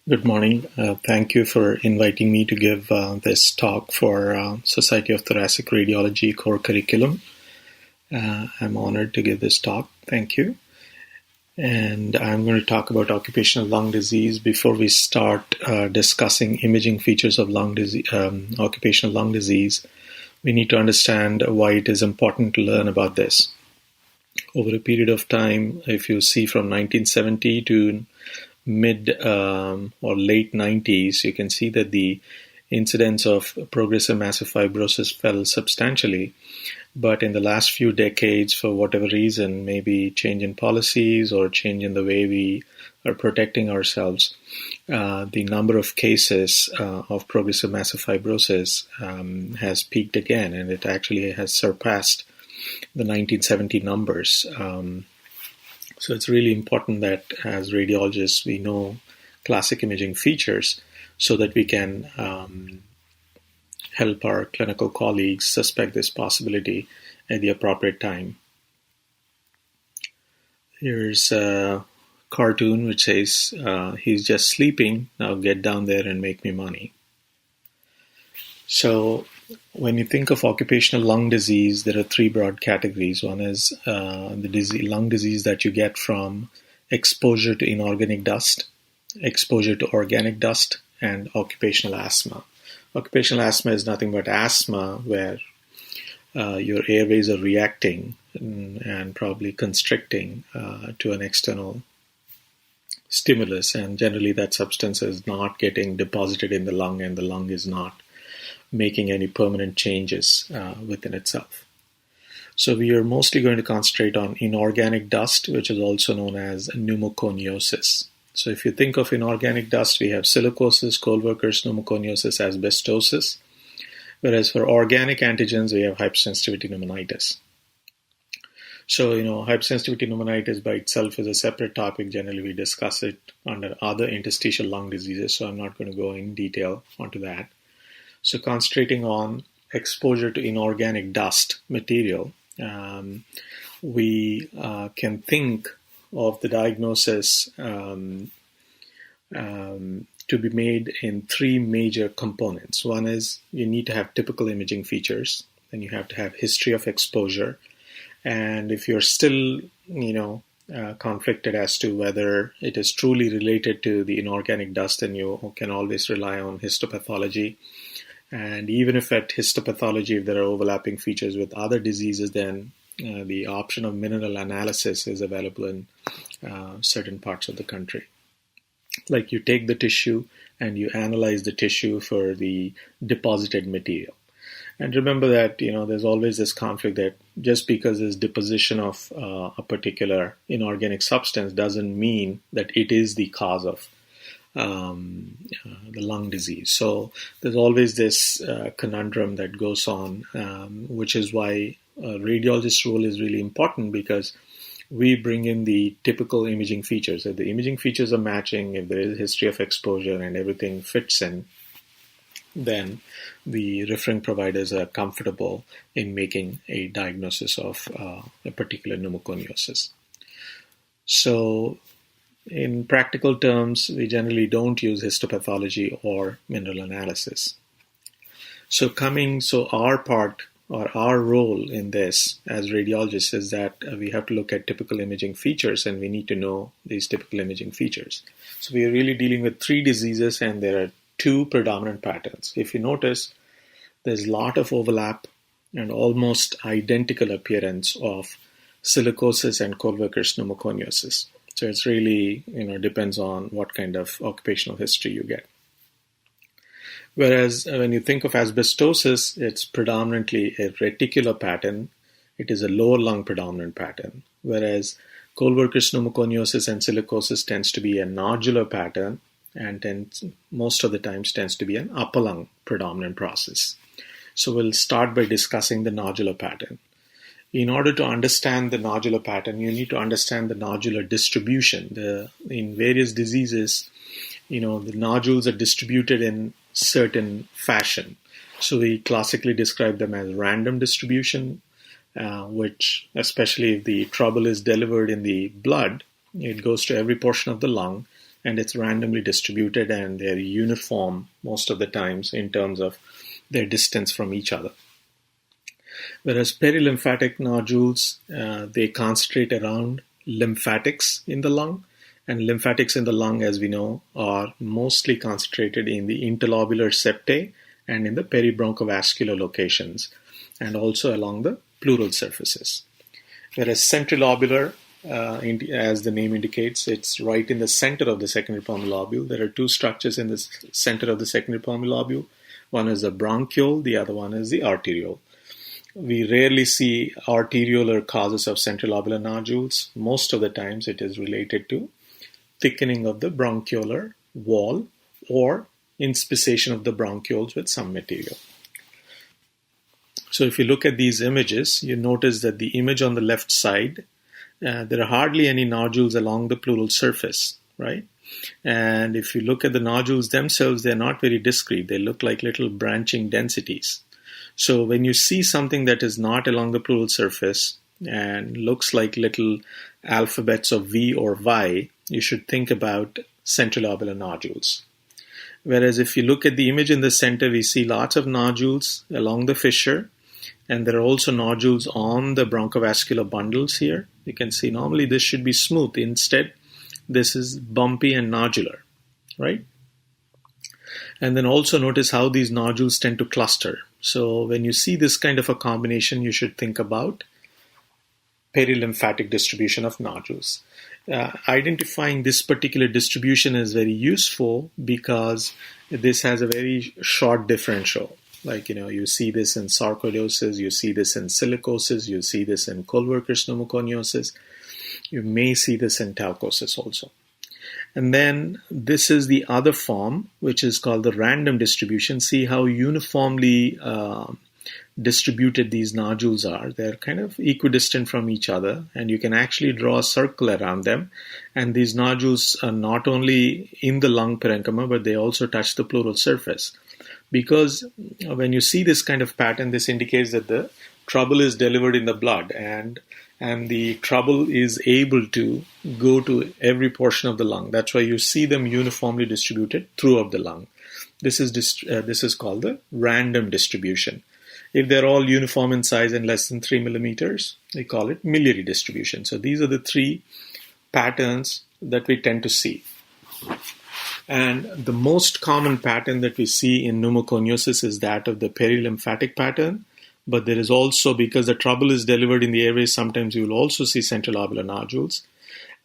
Good morning. Thank you for inviting me to give this talk for Society of Thoracic Radiology core curriculum. I'm honored to give this talk. Thank you. And I'm going to talk about occupational lung disease. Before we start discussing imaging features of occupational lung disease, we need to understand why it is important to learn about this. Over a period of time, if you see from 1970 to mid or late 90s, you can see that the incidence of progressive massive fibrosis fell substantially. But in the last few decades, for whatever reason, maybe change in policies or change in the way we are protecting ourselves, the number of cases of progressive massive fibrosis has peaked again, and it actually has surpassed the 1970 numbers. So it's really important that as radiologists we know classic imaging features so that we can help our clinical colleagues suspect this possibility at the appropriate time. Here's a cartoon which says, he's just sleeping, now get down there and make me money. So when you think of occupational lung disease, there are three broad categories. One is the lung disease that you get from exposure to inorganic dust, exposure to organic dust, and occupational asthma. Occupational asthma is nothing but asthma where your airways are reacting and probably constricting to an external stimulus, and generally that substance is not getting deposited in the lung and the lung is not making any permanent changes within itself. So we are mostly going to concentrate on inorganic dust, which is also known as pneumoconiosis. So if you think of inorganic dust, we have silicosis, coal-workers, pneumoconiosis, asbestosis. Whereas for organic antigens, we have hypersensitivity pneumonitis. So, hypersensitivity pneumonitis by itself is a separate topic. Generally, we discuss it under other interstitial lung diseases, so I'm not going to go in detail onto that. So concentrating on exposure to inorganic dust material, we can think of the diagnosis to be made in three major components. One is you need to have typical imaging features, then you have to have history of exposure, and if you're still, conflicted as to whether it is truly related to the inorganic dust, then you can always rely on histopathology. And even if at histopathology, if there are overlapping features with other diseases, then the option of mineral analysis is available in certain parts of the country. Like you take the tissue and you analyze the tissue for the deposited material. And remember that, there's always this conflict that just because there's deposition of a particular inorganic substance doesn't mean that it is the cause of the lung disease. So there's always this conundrum that goes on, which is why a radiologist's role is really important, because we bring in the typical imaging features. If the imaging features are matching, if there is a history of exposure and everything fits in, then the referring providers are comfortable in making a diagnosis of a particular pneumoconiosis. So in practical terms, we generally don't use histopathology or mineral analysis. So our part or our role in this as radiologists is that we have to look at typical imaging features, and we need to know these typical imaging features. So we are really dealing with three diseases, and there are two predominant patterns. If you notice, there's a lot of overlap and almost identical appearance of silicosis and coal-workers pneumoconiosis. So it's really, depends on what kind of occupational history you get. Whereas when you think of asbestosis, it's predominantly a reticular pattern. It is a lower lung predominant pattern. Whereas coal-workers pneumoconiosis and silicosis tends to be a nodular pattern, and most of the times tends to be an upper lung predominant process. So we'll start by discussing the nodular pattern. In order to understand the nodular pattern, you need to understand the nodular distribution. In various diseases, the nodules are distributed in certain fashion. So we classically describe them as random distribution, which, especially if the trouble is delivered in the blood, it goes to every portion of the lung, and it's randomly distributed, and they're uniform most of the times in terms of their distance from each other. Whereas perilymphatic nodules, they concentrate around lymphatics in the lung, and lymphatics in the lung, as we know, are mostly concentrated in the interlobular septae and in the peribronchovascular locations, and also along the pleural surfaces. Whereas centrilobular, as the name indicates, it's right in the center of the secondary pulmonary lobule. There are two structures in the center of the secondary pulmonary lobule. One is the bronchiole, the other one is the arteriole. We rarely see arteriolar causes of centrilobular nodules. Most of the times it is related to thickening of the bronchiolar wall or inspissation of the bronchioles with some material. So if you look at these images, you notice that the image on the left side, there are hardly any nodules along the pleural surface, right? And if you look at the nodules themselves, they're not very discrete. They look like little branching densities. So when you see something that is not along the pleural surface and looks like little alphabets of V or Y, you should think about centrilobular nodules. Whereas if you look at the image in the center, we see lots of nodules along the fissure, and there are also nodules on the bronchovascular bundles here. You can see normally this should be smooth. Instead, this is bumpy and nodular, right? And then also notice how these nodules tend to cluster. So when you see this kind of a combination, you should think about perilymphatic distribution of nodules. Identifying this particular distribution is very useful because this has a very short differential. Like, you see this in sarcoidosis, you see this in silicosis, you see this in co-workers pneumoconiosis, you may see this in talcosis also. And then this is the other form, which is called the random distribution. See how uniformly distributed these nodules are. They're kind of equidistant from each other, and you can actually draw a circle around them. And these nodules are not only in the lung parenchyma, but they also touch the pleural surface. Because when you see this kind of pattern, this indicates that the trouble is delivered in the blood, and the trouble is able to go to every portion of the lung. That's why you see them uniformly distributed throughout the lung. This is called the random distribution. If they're all uniform in size and less than 3 millimeters, we call it miliary distribution. So these are the three patterns that we tend to see. And the most common pattern that we see in pneumoconiosis is that of the perilymphatic pattern. But there is also, because the trouble is delivered in the airways, sometimes you will also see centrilobular nodules.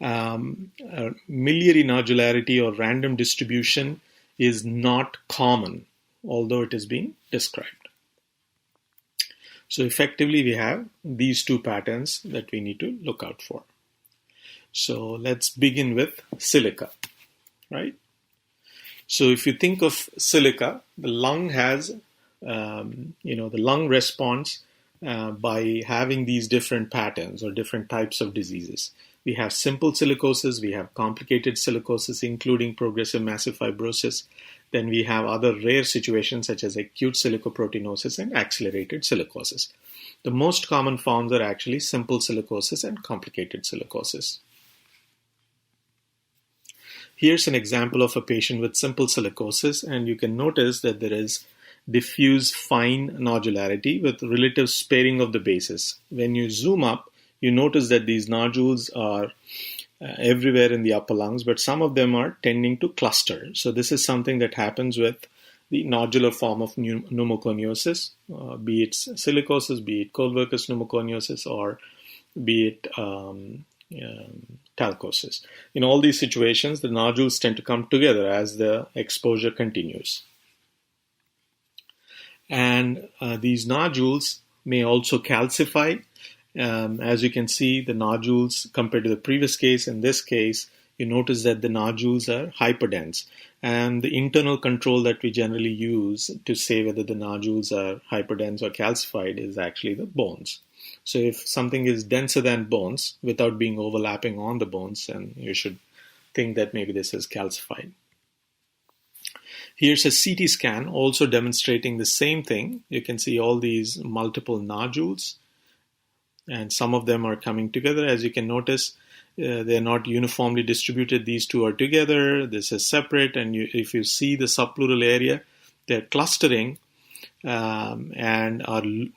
Miliary nodularity or random distribution is not common, although it is being described. So effectively, we have these two patterns that we need to look out for. So let's begin with silica, right? So if you think of silica, the lung has the lung responds by having these different patterns or different types of diseases. We have simple silicosis, we have complicated silicosis, including progressive massive fibrosis. Then we have other rare situations such as acute silicoproteinosis and accelerated silicosis. The most common forms are actually simple silicosis and complicated silicosis. Here's an example of a patient with simple silicosis, and you can notice that there is diffuse fine nodularity with relative sparing of the bases. When you zoom up, you notice that these nodules are everywhere in the upper lungs, but some of them are tending to cluster. So this is something that happens with the nodular form of pneumoconiosis, be it silicosis, be it co-workers pneumoconiosis, or be it talcosis. In all these situations, the nodules tend to come together as the exposure continues. And these nodules may also calcify. As you can see, the nodules, compared to the previous case, in this case, you notice that the nodules are hyperdense. And the internal control that we generally use to say whether the nodules are hyperdense or calcified is actually the bones. So if something is denser than bones without being overlapping on the bones, then you should think that maybe this is calcified. Here's a CT scan also demonstrating the same thing. You can see all these multiple nodules, and some of them are coming together. As you can notice, They're not uniformly distributed. These two are together. This is separate. And if you see the subpleural area, they're clustering, and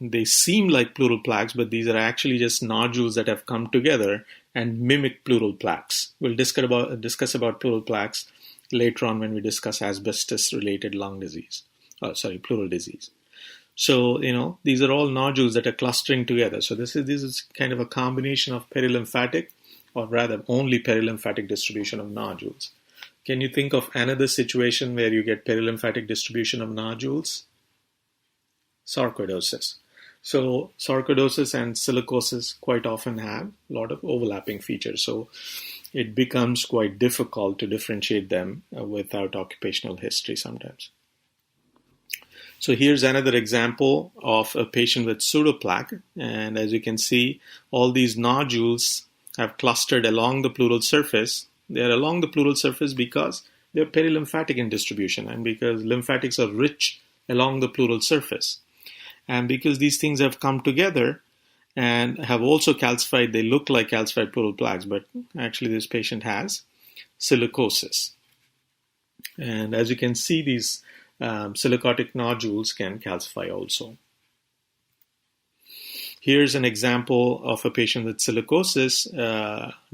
they seem like pleural plaques, but these are actually just nodules that have come together and mimic pleural plaques. We'll discuss about pleural plaques later on when we discuss asbestos-related lung disease. Pleural disease. So, these are all nodules that are clustering together. So this is kind of a combination of perilymphatic, or rather only perilymphatic distribution of nodules. Can you think of another situation where you get perilymphatic distribution of nodules? Sarcoidosis. So sarcoidosis and silicosis quite often have a lot of overlapping features. So it becomes quite difficult to differentiate them without occupational history sometimes. So here's another example of a patient with pseudoplaque. And as you can see, all these nodules have clustered along the pleural surface. They're along the pleural surface because they're perilymphatic in distribution and because lymphatics are rich along the pleural surface. And because these things have come together and have also calcified, they look like calcified pleural plaques, but actually this patient has silicosis. And as you can see, these silicotic nodules can calcify also. Here's an example of a patient with silicosis,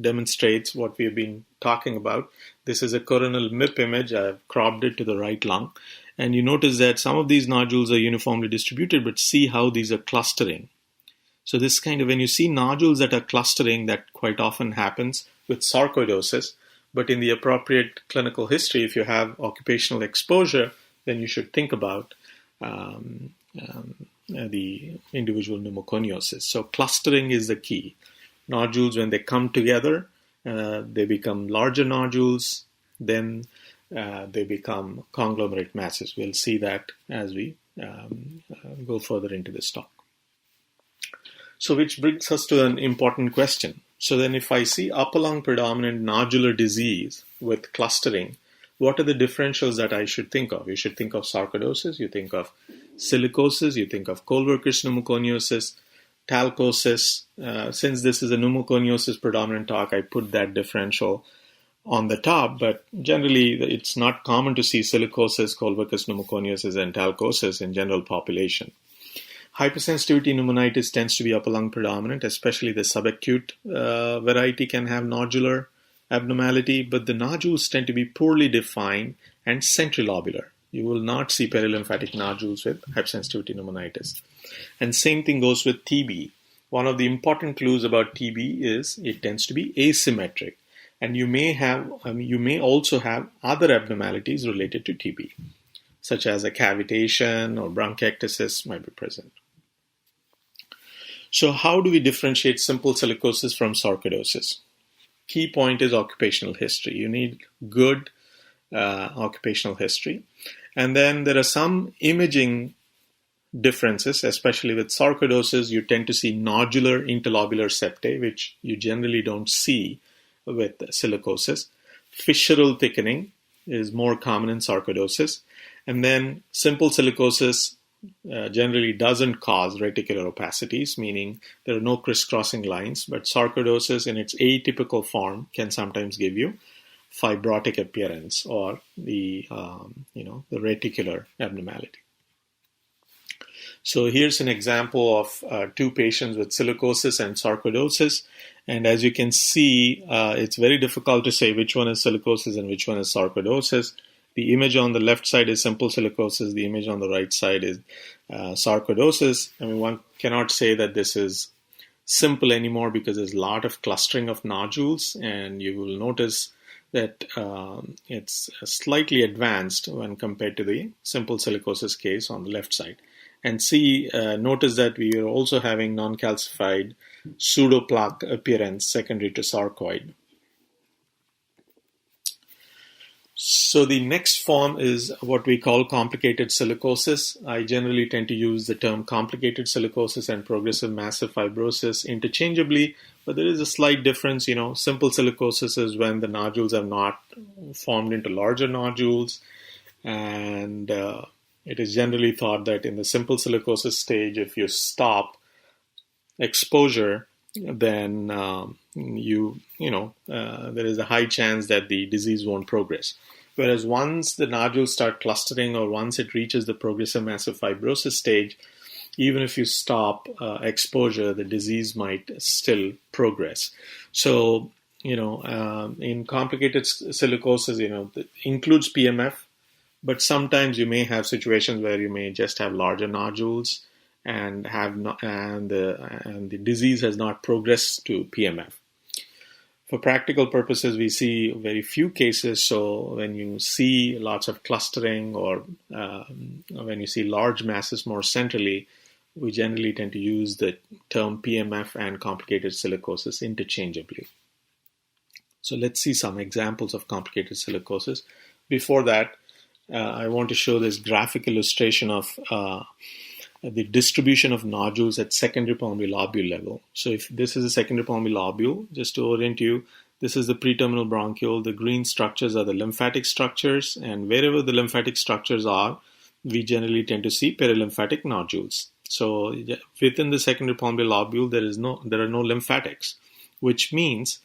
demonstrates what we've been talking about. This is a coronal MIP image. I've cropped it to the right lung. And you notice that some of these nodules are uniformly distributed, but see how these are clustering. So this kind of, when you see nodules that are clustering, that quite often happens with sarcoidosis. But in the appropriate clinical history, if you have occupational exposure, then you should think about the individual pneumoconiosis. So clustering is the key. Nodules, when they come together, they become larger nodules, then they become conglomerate masses. We'll see that as we go further into this talk. So which brings us to an important question. So then if I see upper lung predominant nodular disease with clustering, what are the differentials that I should think of? You should think of sarcoidosis, you think of silicosis, you think of co-workers pneumoconiosis, talcosis. Since this is a pneumoconiosis predominant talk, I put that differential on the top, but generally it's not common to see silicosis, co-workers pneumoconiosis, and talcosis in general population. Hypersensitivity pneumonitis tends to be upper lung predominant, especially the subacute variety can have nodular abnormality, but the nodules tend to be poorly defined and centrilobular. You will not see perilymphatic nodules with hypersensitivity pneumonitis. And same thing goes with TB. One of the important clues about TB is it tends to be asymmetric. And you may also have other abnormalities related to TB, such as a cavitation or bronchiectasis might be present. So how do we differentiate simple silicosis from sarcoidosis? Key point is occupational history. You need good occupational history. And then there are some imaging differences, especially with sarcoidosis. You tend to see nodular interlobular septae, which you generally don't see with silicosis. Fissural thickening is more common in sarcoidosis. And then simple silicosis generally doesn't cause reticular opacities, meaning there are no crisscrossing lines, but sarcoidosis in its atypical form can sometimes give you fibrotic appearance or the reticular abnormality. So here's an example of two patients with silicosis and sarcoidosis. And as you can see, it's very difficult to say which one is silicosis and which one is sarcoidosis. The image on the left side is simple silicosis. The image on the right side is sarcoidosis. I mean, one cannot say that this is simple anymore because there's a lot of clustering of nodules, and you will notice that it's slightly advanced when compared to the simple silicosis case on the left side. And notice that we are also having non-calcified pseudoplaque appearance secondary to sarcoid. So the next form is what we call complicated silicosis. I generally tend to use the term complicated silicosis and progressive massive fibrosis interchangeably, but there is a slight difference. Simple silicosis is when the nodules have not formed into larger nodules, and it is generally thought that in the simple silicosis stage, if you stop exposure, then there is a high chance that the disease won't progress. Whereas once the nodules start clustering, or once it reaches the progressive massive fibrosis stage, even if you stop exposure, the disease might still progress. So, in complicated silicosis, it includes PMF, but sometimes you may have situations where you may just have larger nodules and the disease has not progressed to PMF. For practical purposes, we see very few cases. So when you see lots of clustering, or when you see large masses more centrally, we generally tend to use the term PMF and complicated silicosis interchangeably. So let's see some examples of complicated silicosis. Before that, I want to show this graphic illustration of the distribution of nodules at secondary pulmonary lobule level. So if this is a secondary pulmonary lobule, just to orient you, this is the pre-terminal bronchiole. The green structures are the lymphatic structures, and wherever the lymphatic structures are, we generally tend to see perilymphatic nodules. So within the secondary pulmonary lobule, there are no lymphatics, which means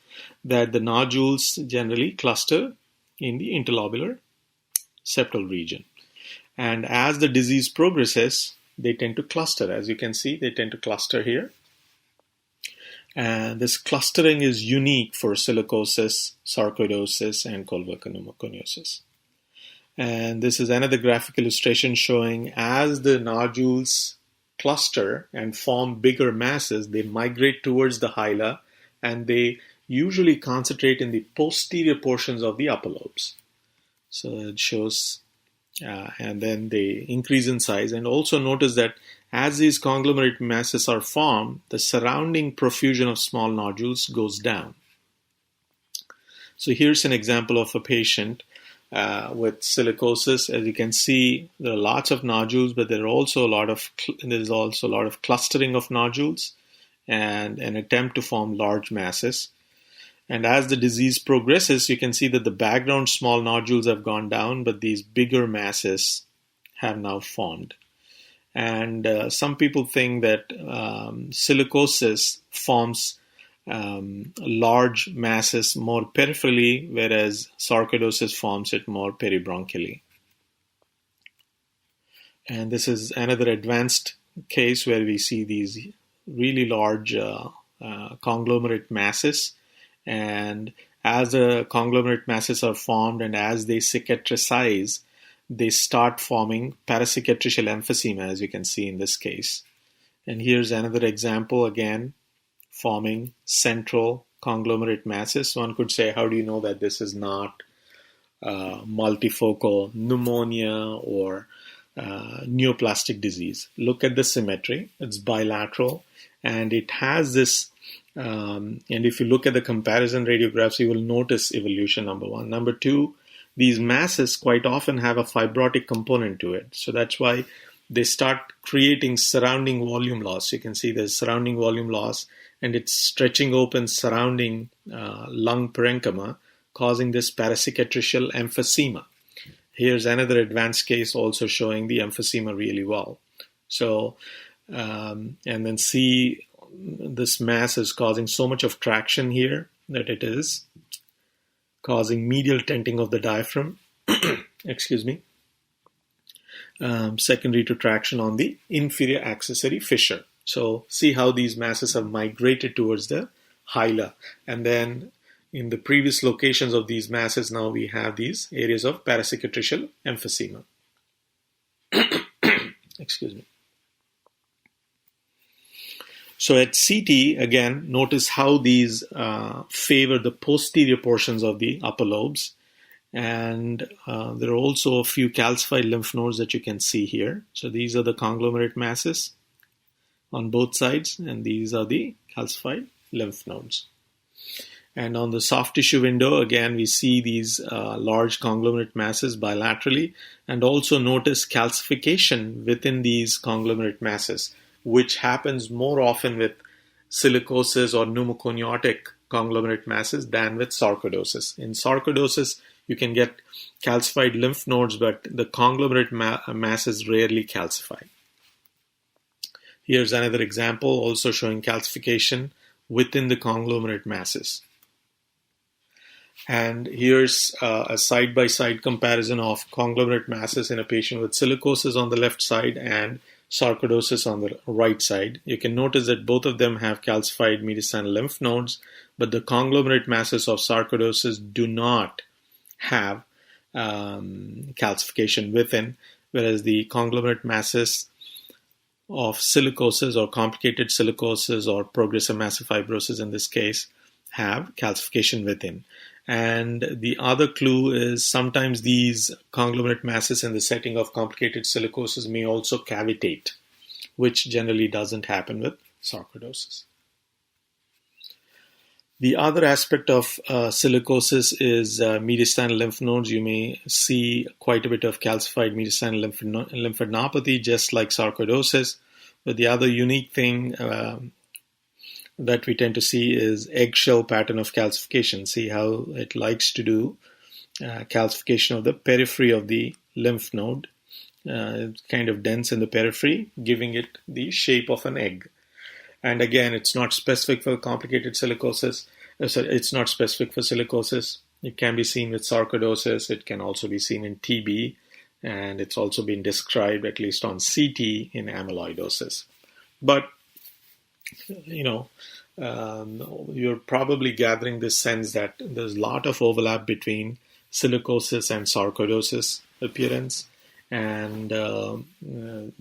that the nodules generally cluster in the interlobular septal region. And as the disease progresses, they tend to cluster. As you can see, they tend to cluster here. And this clustering is unique for silicosis, sarcoidosis, and colloquial pneumoconiosis. And this is another graphic illustration showing as the nodules cluster and form bigger masses, they migrate towards the hila, and they usually concentrate in the posterior portions of the upper lobes. So it shows, and then they increase in size. And also notice that as these conglomerate masses are formed, the surrounding profusion of small nodules goes down. So here's an example of a patient with silicosis. As you can see, there are lots of nodules, but there's also a lot of clustering of nodules and an attempt to form large masses. And as the disease progresses, you can see that the background small nodules have gone down, but these bigger masses have now formed. And some people think that silicosis forms large masses more peripherally, whereas sarcoidosis forms it more peribronchially. And this is another advanced case where we see these really large conglomerate masses. And as the conglomerate masses are formed and as they cicatricize, they start forming paracicatricial emphysema, as you can see in this case. And here's another example, again, forming central conglomerate masses. One could say, how do you know that this is not multifocal pneumonia or neoplastic disease? Look at the symmetry. It's bilateral, and it has this and if you look at the comparison radiographs, you will notice evolution, number one. Number two, these masses quite often have a fibrotic component to it. So that's why they start creating surrounding volume loss. You can see there's surrounding volume loss, and it's stretching open surrounding lung parenchyma, causing this paracicatricial emphysema. Here's another advanced case also showing the emphysema really well. So, and then see, this mass is causing so much of traction here that it is causing medial tenting of the diaphragm, excuse me, secondary to traction on the inferior accessory fissure. So see how these masses have migrated towards the hila. And then in the previous locations of these masses, now we have these areas of paracicatricial emphysema. Excuse me. So at CT, again, notice how these favor the posterior portions of the upper lobes. And there are also a few calcified lymph nodes that you can see here. So these are the conglomerate masses on both sides, and these are the calcified lymph nodes. And on the soft tissue window, again, we see these large conglomerate masses bilaterally, and also notice calcification within these conglomerate masses, which happens more often with silicosis or pneumoconiotic conglomerate masses than with sarcoidosis. In sarcoidosis, you can get calcified lymph nodes, but the conglomerate masses rarely calcify. Here's another example also showing calcification within the conglomerate masses. And here's a side-by-side comparison of conglomerate masses in a patient with silicosis on the left side and sarcoidosis on the right side. You can notice that both of them have calcified mediastinal lymph nodes, but the conglomerate masses of sarcoidosis do not have calcification within, whereas the conglomerate masses of silicosis or complicated silicosis or progressive massive fibrosis in this case have calcification within. And the other clue is sometimes these conglomerate masses in the setting of complicated silicosis may also cavitate, which generally doesn't happen with sarcoidosis. The other aspect of silicosis is mediastinal lymph nodes. You may see quite a bit of calcified mediastinal lymphadenopathy, just like sarcoidosis. But the other unique thing that we tend to see is eggshell pattern of calcification. See how it likes to do calcification of the periphery of the lymph node. It's kind of dense in the periphery, giving it the shape of an egg. And again, it's not specific for complicated silicosis. It's not specific for silicosis. It can be seen with sarcoidosis. It can also be seen in TB. And it's also been described, at least on CT, in amyloidosis. But you're probably gathering this sense that there's a lot of overlap between silicosis and sarcoidosis appearance, and there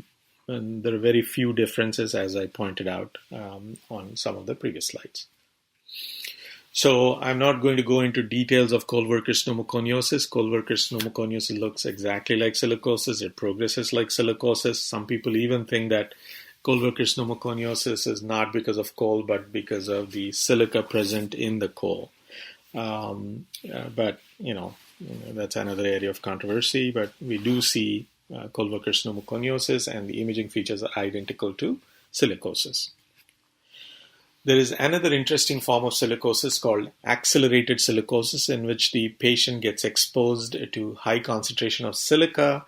are very few differences, as I pointed out on some of the previous slides. So I'm not going to go into details of Kohlwerker's pneumoconiosis. Kohlwerker's pneumoconiosis looks exactly like silicosis. It progresses like silicosis. Some people even think that Kohlwerker's pneumoconiosis is not because of kohl, but because of the silica present in the kohl. But that's another area of controversy. But we do see Kohlwerker's pneumoconiosis, and the imaging features are identical to silicosis. There is another interesting form of silicosis called accelerated silicosis, in which the patient gets exposed to high concentration of silica,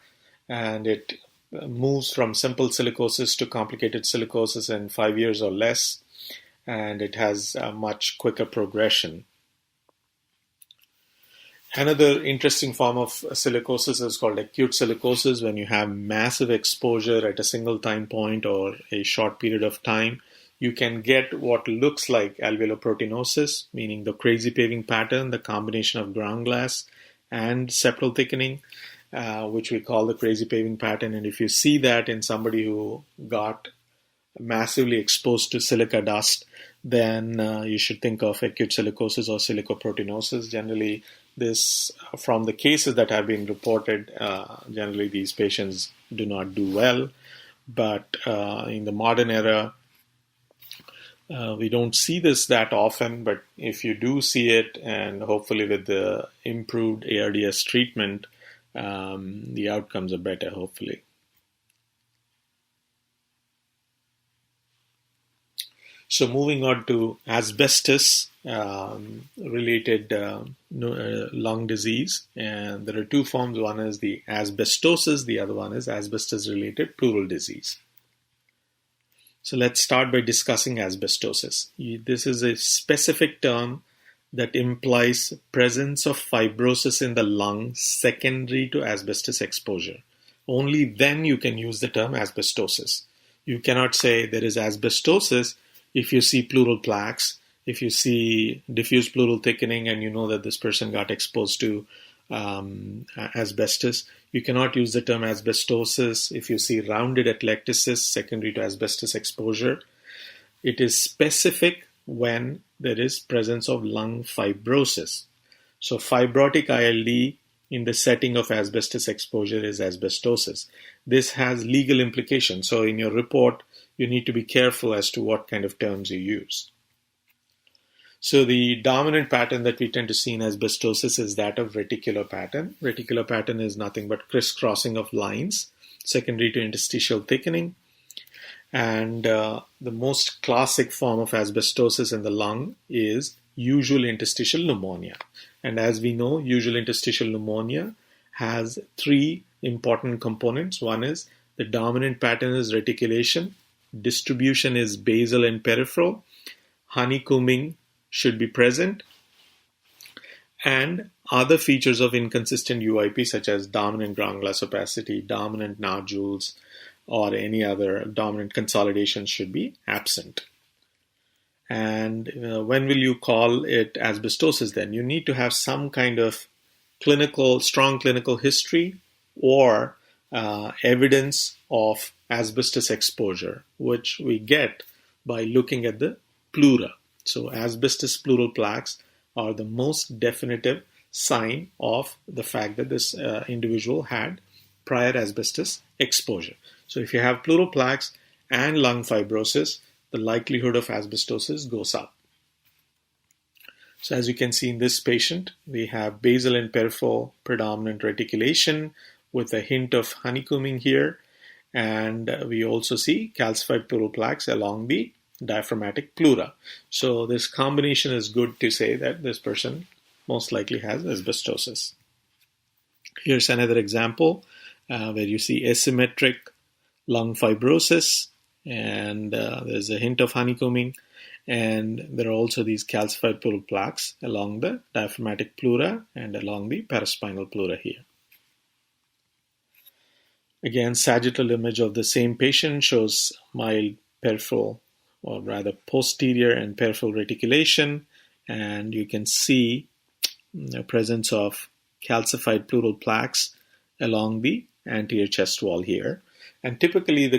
and it moves from simple silicosis to complicated silicosis in 5 years or less, and it has a much quicker progression. Another interesting form of silicosis is called acute silicosis, when you have massive exposure at a single time point or a short period of time. You can get what looks like alveoloproteinosis, meaning the crazy paving pattern, the combination of ground glass and septal thickening, which we call the crazy paving pattern. And if you see that in somebody who got massively exposed to silica dust, then you should think of acute silicosis or silicoproteinosis. Generally, this, from the cases that have been reported, generally these patients do not do well. But in the modern era, we don't see this that often, but if you do see it, and hopefully with the improved ARDS treatment, the outcomes are better, hopefully. So moving on to asbestos related lung disease, and there are two forms. One is the asbestosis, the other one is asbestos related pleural disease. So let's start by discussing asbestosis. This is a specific term that implies presence of fibrosis in the lung secondary to asbestos exposure. Only then you can use the term asbestosis. You cannot say there is asbestosis if you see pleural plaques, if you see diffuse pleural thickening and you know that this person got exposed to asbestos. You cannot use the term asbestosis if you see rounded atelectasis secondary to asbestos exposure. It is specific when there is presence of lung fibrosis. So fibrotic ILD in the setting of asbestos exposure is asbestosis. This has legal implications. So in your report, you need to be careful as to what kind of terms you use. So the dominant pattern that we tend to see in asbestosis is that of reticular pattern. Reticular pattern is nothing but crisscrossing of lines secondary to interstitial thickening. And the most classic form of asbestosis in the lung is usual interstitial pneumonia. And as we know, usual interstitial pneumonia has three important components. One is the dominant pattern is reticulation, distribution is basal and peripheral, honeycombing should be present, and other features of inconsistent UIP such as dominant ground glass opacity, dominant nodules, or any other dominant consolidation should be absent. And when will you call it asbestosis then? You need to have some kind of strong clinical history or evidence of asbestos exposure, which we get by looking at the pleura. So asbestos pleural plaques are the most definitive sign of the fact that this individual had prior asbestos exposure. So if you have pleural plaques and lung fibrosis, the likelihood of asbestosis goes up. So as you can see in this patient, we have basal and peripheral predominant reticulation with a hint of honeycombing here. And we also see calcified pleural plaques along the diaphragmatic pleura. So this combination is good to say that this person most likely has asbestosis. Here's another example where you see asymmetric lung fibrosis, and there's a hint of honeycombing, and there are also these calcified pleural plaques along the diaphragmatic pleura and along the paraspinal pleura here. Again, sagittal image of the same patient shows mild peripheral, or rather posterior and peripheral reticulation, and you can see the presence of calcified pleural plaques along the anterior chest wall here. And typically the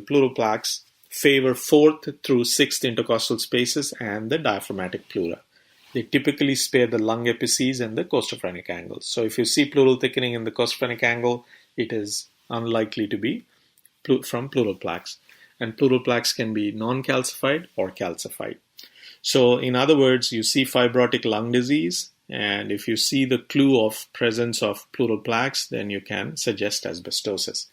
pleural plaques favor 4th through 6th intercostal spaces and the diaphragmatic pleura. They typically spare the lung epices and the costophrenic angles. So if you see pleural thickening in the costophrenic angle, it is unlikely to be from pleural plaques. And pleural plaques can be non-calcified or calcified. So in other words, you see fibrotic lung disease, and if you see the clue of presence of pleural plaques, then you can suggest asbestosis.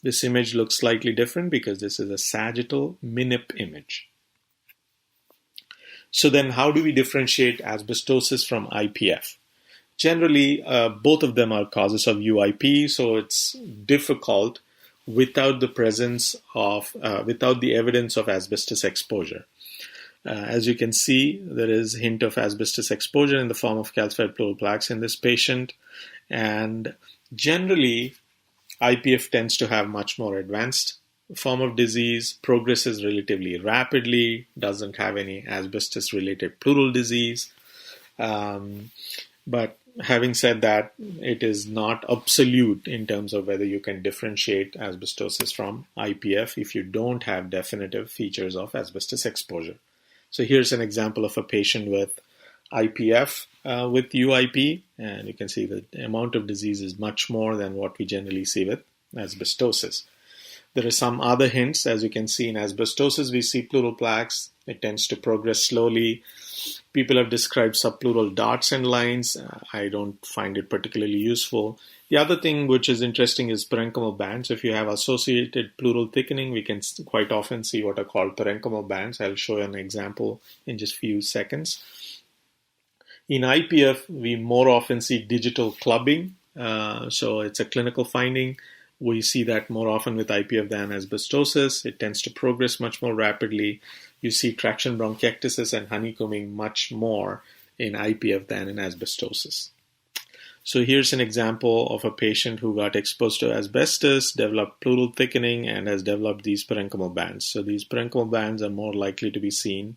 This image looks slightly different because this is a sagittal MINIP image. So then how do we differentiate asbestosis from IPF? Generally, both of them are causes of UIP, so it's difficult without the evidence of asbestos exposure. As you can see, there is a hint of asbestos exposure in the form of calcified pleural plaques in this patient, and generally, IPF tends to have much more advanced form of disease, progresses relatively rapidly, doesn't have any asbestos-related pleural disease. But having said that, it is not absolute in terms of whether you can differentiate asbestosis from IPF if you don't have definitive features of asbestos exposure. So here's an example of a patient with IPF with UIP, and you can see the amount of disease is much more than what we generally see with asbestosis. There are some other hints. As you can see in asbestosis, we see pleural plaques. It tends to progress slowly. People have described subpleural dots and lines. I don't find it particularly useful. The other thing which is interesting is parenchymal bands. If you have associated pleural thickening, we can quite often see what are called parenchymal bands. I'll show you an example in just a few seconds. In IPF, we more often see digital clubbing. So it's a clinical finding. We see that more often with IPF than asbestosis. It tends to progress much more rapidly. You see traction bronchiectasis and honeycombing much more in IPF than in asbestosis. So here's an example of a patient who got exposed to asbestos, developed pleural thickening, and has developed these parenchymal bands. So these parenchymal bands are more likely to be seen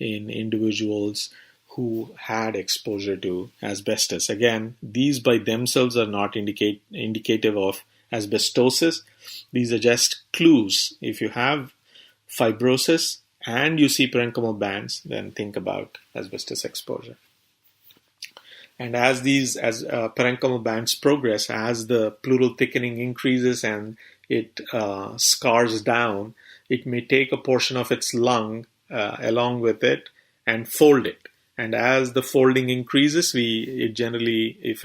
in individuals who had exposure to asbestos. Again, these by themselves are not indicative of asbestosis. These are just clues. If you have fibrosis and you see parenchymal bands, then think about asbestos exposure. And as parenchymal bands progress, as the pleural thickening increases and it scars down, it may take a portion of its lung along with it and fold it. And as the folding increases, if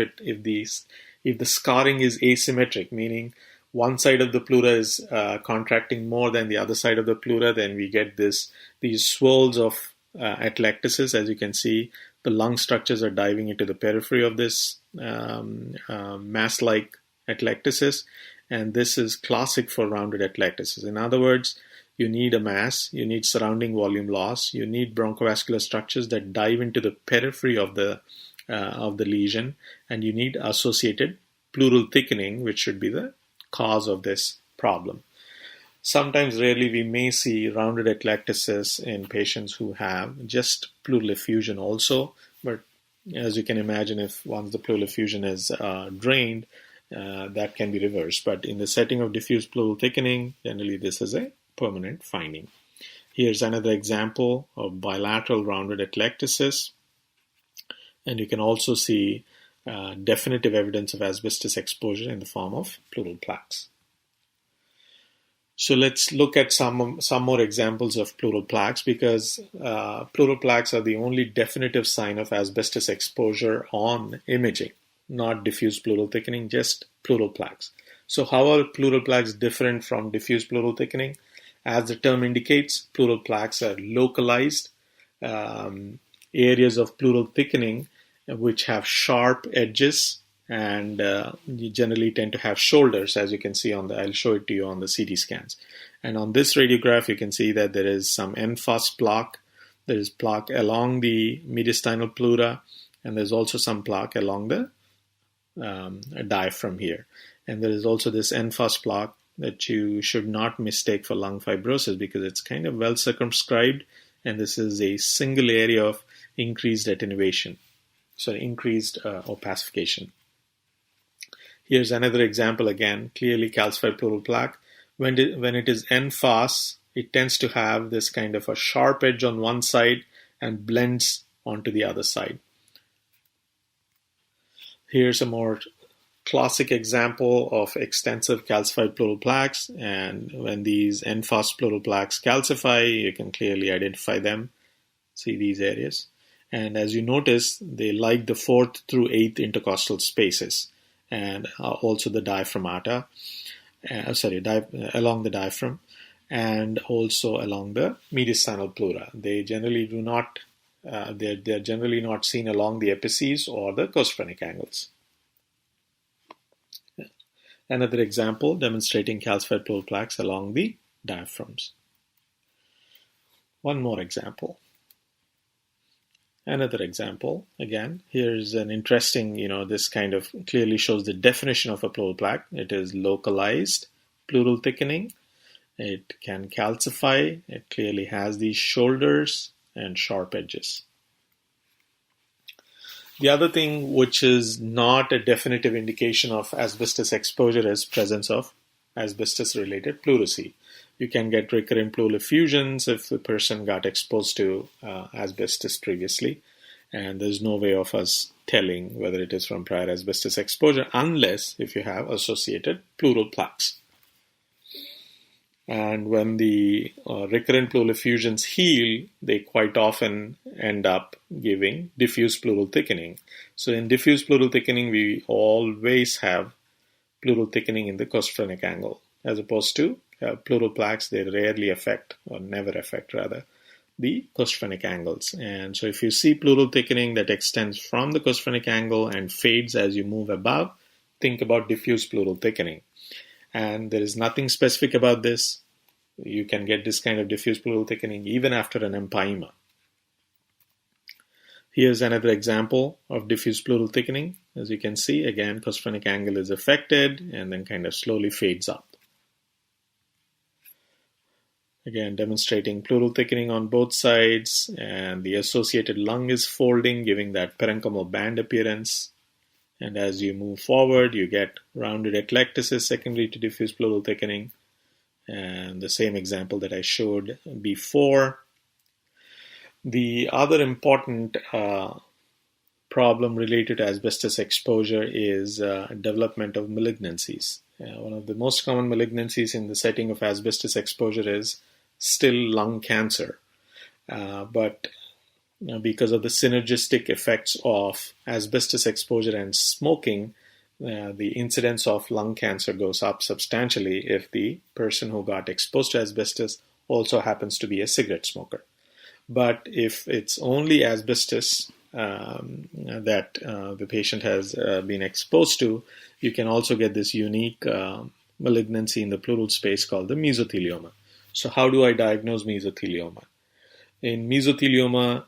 the scarring is asymmetric, meaning one side of the pleura is contracting more than the other side of the pleura, then we get these swirls of atelectasis. As you can see, the lung structures are diving into the periphery of this mass-like atelectasis, and this is classic for rounded atelectasis. In other words, you need a mass, you need surrounding volume loss, you need bronchovascular structures that dive into the periphery of the lesion, and you need associated pleural thickening, which should be the cause of this problem. Sometimes, rarely, we may see rounded atelectasis in patients who have just pleural effusion also, but as you can imagine, if once the pleural effusion is drained, that can be reversed. But in the setting of diffuse pleural thickening, generally this is a permanent finding. Here's another example of bilateral rounded atelectasis, and you can also see definitive evidence of asbestos exposure in the form of pleural plaques. So let's look at some more examples of pleural plaques, because pleural plaques are the only definitive sign of asbestos exposure on imaging, not diffuse pleural thickening, just pleural plaques. So how are pleural plaques different from diffuse pleural thickening? As the term indicates, pleural plaques are localized areas of pleural thickening which have sharp edges, and you generally tend to have shoulders, as you can see I'll show it to you on the CT scans. And on this radiograph, you can see that there is some en-face plaque. There is plaque along the mediastinal pleura, and there's also some plaque along the diaphragm here. And there is also this en-face plaque that you should not mistake for lung fibrosis, because it's kind of well circumscribed, and this is a single area of increased attenuation, so increased opacification. Here's another example again, clearly calcified pleural plaque. When it is en face, it tends to have this kind of a sharp edge on one side and blends onto the other side. Here's a more classic example of extensive calcified pleural plaques, and when these en face pleural plaques calcify, you can clearly identify them. See these areas. And as you notice, they like the 4th through 8th intercostal spaces, and also the diaphragmata, along the diaphragm, and also along the mediastinal pleura. They generally do not, they're generally not seen along the epices or the costophrenic angles. Another example demonstrating calcified pleural plaques along the diaphragms. One more example. Another example, again, here's an interesting, this kind of clearly shows the definition of a pleural plaque. It is localized pleural thickening. It can calcify. It clearly has these shoulders and sharp edges. The other thing which is not a definitive indication of asbestos exposure is presence of asbestos-related pleurisy. You can get recurrent pleural effusions if the person got exposed to asbestos previously, and there's no way of us telling whether it is from prior asbestos exposure unless if you have associated pleural plaques. And when the recurrent pleural effusions heal, they quite often end up giving diffuse pleural thickening. So in diffuse pleural thickening, we always have pleural thickening in the costophrenic angle, as opposed to pleural plaques. They rarely affect, or never affect rather, the costophrenic angles. And so if you see pleural thickening that extends from the costophrenic angle and fades as you move above, think about diffuse pleural thickening. And there is nothing specific about this. You can get this kind of diffuse pleural thickening even after an empyema. Here's another example of diffuse pleural thickening. As you can see, again, costophrenic angle is affected and then kind of slowly fades up. Again, demonstrating pleural thickening on both sides, and the associated lung is folding, giving that parenchymal band appearance. And as you move forward, you get rounded atelectasis secondary to diffuse pleural thickening. And the same example that I showed before. The other important problem related to asbestos exposure is development of malignancies. One of the most common malignancies in the setting of asbestos exposure is still lung cancer. But because of the synergistic effects of asbestos exposure and smoking, the incidence of lung cancer goes up substantially if the person who got exposed to asbestos also happens to be a cigarette smoker. But if it's only asbestos that the patient has been exposed to, you can also get this unique malignancy in the pleural space called the mesothelioma. So how do I diagnose mesothelioma? In mesothelioma,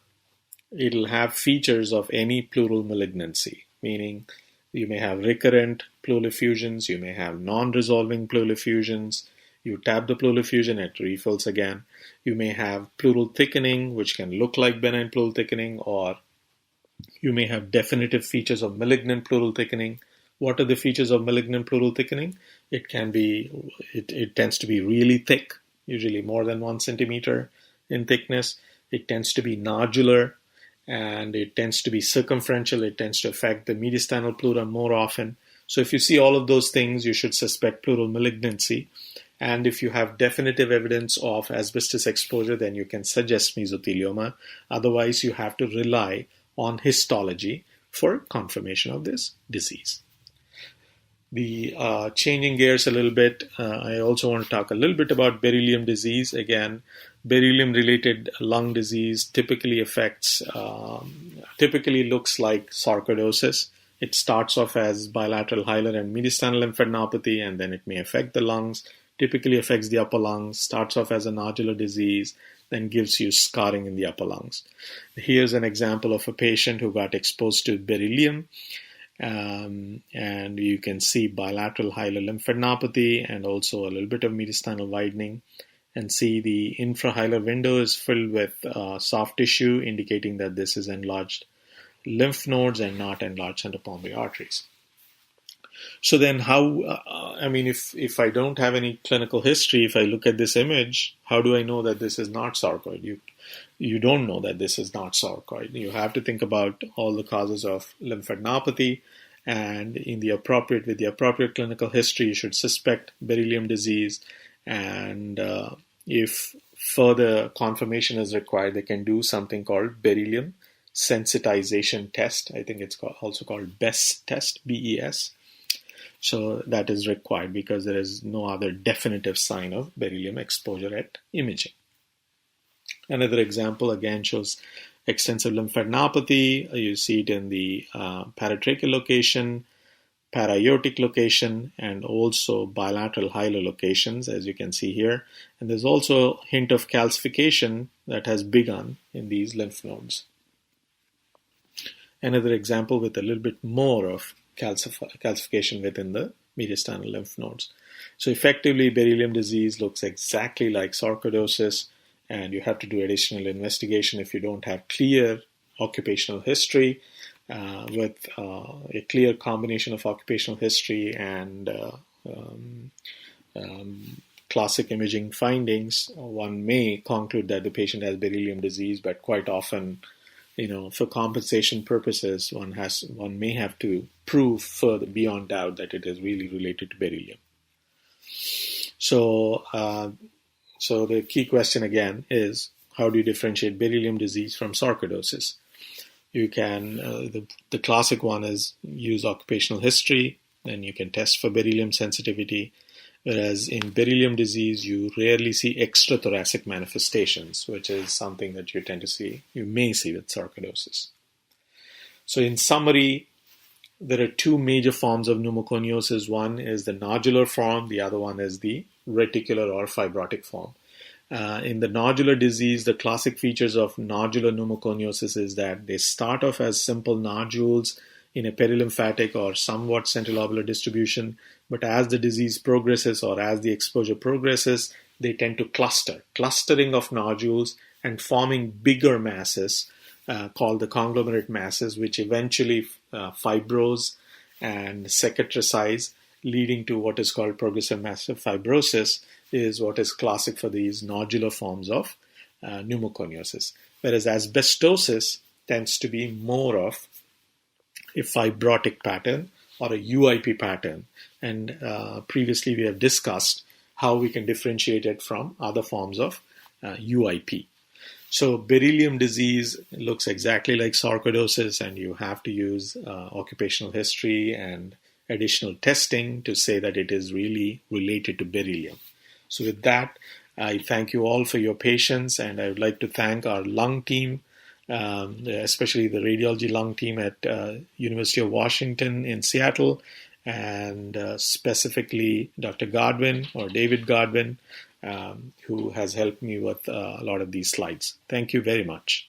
it'll have features of any pleural malignancy, meaning you may have recurrent pleural effusions, you may have non-resolving pleural effusions, you tap the pleural effusion, it refills again. You may have pleural thickening, which can look like benign pleural thickening, or you may have definitive features of malignant pleural thickening. What are the features of malignant pleural thickening? It tends to be really thick, usually more than 1 centimeter in thickness. It tends to be nodular, and it tends to be circumferential. It tends to affect the mediastinal pleura more often. So if you see all of those things, you should suspect pleural malignancy. And if you have definitive evidence of asbestos exposure, then you can suggest mesothelioma. Otherwise, you have to rely on histology for confirmation of this disease. Changing gears a little bit, I also want to talk a little bit about beryllium disease. Again, beryllium-related lung disease typically looks like sarcoidosis. It starts off as bilateral hilar and mediastinal lymphadenopathy, and then it may affect the lungs, typically affects the upper lungs, starts off as a nodular disease, then gives you scarring in the upper lungs. Here's an example of a patient who got exposed to beryllium. And you can see bilateral hilar lymphadenopathy and also a little bit of mediastinal widening, and see the infrahilar window is filled with soft tissue, indicating that this is enlarged lymph nodes and not enlarged centropulmonary arteries. So then if I don't have any clinical history, if I look at this image, how do I know that this is not sarcoid? You don't know that this is not sarcoid. You have to think about all the causes of lymphadenopathy, and with the appropriate clinical history, you should suspect beryllium disease. And if further confirmation is required, they can do something called beryllium sensitization test. I think it's also called BES test, BES. So that is required because there is no other definitive sign of beryllium exposure at imaging. Another example again shows extensive lymphadenopathy. You see it in the paratracheal location, para-aortic location, and also bilateral hilar locations, as you can see here. And there's also a hint of calcification that has begun in these lymph nodes. Another example with a little bit more of calcification within the mediastinal lymph nodes. So effectively, beryllium disease looks exactly like sarcoidosis, and you have to do additional investigation if you don't have clear occupational history. With a clear combination of occupational history and classic imaging findings, one may conclude that the patient has beryllium disease, but quite often, for compensation purposes, one may have to prove further beyond doubt that it is really related to beryllium. So the key question again is, how do you differentiate beryllium disease from sarcoidosis? You can, the classic one is use occupational history, then you can test for beryllium sensitivity. Whereas in beryllium disease, you rarely see extrathoracic manifestations, which is something that you may see with sarcoidosis. So in summary, there are two major forms of pneumoconiosis. One is the nodular form, the other one is the reticular or fibrotic form. In the nodular disease, the classic features of nodular pneumoconiosis is that they start off as simple nodules in a perilymphatic or somewhat centrilobular distribution, but as the disease progresses or as the exposure progresses, they tend to clustering of nodules and forming bigger masses called the conglomerate masses, which eventually fibrose and cicatricize, leading to what is called progressive massive fibrosis, is what is classic for these nodular forms of pneumoconiosis. Whereas asbestosis tends to be more of a fibrotic pattern or a UIP pattern. And previously we have discussed how we can differentiate it from other forms of UIP. So beryllium disease looks exactly like sarcoidosis, and you have to use occupational history and additional testing to say that it is really related to beryllium. So with that, I thank you all for your patience, and I would like to thank our lung team, especially the radiology lung team at University of Washington in Seattle, and specifically Dr. Godwin or David Godwin who has helped me with a lot of these slides. Thank you very much.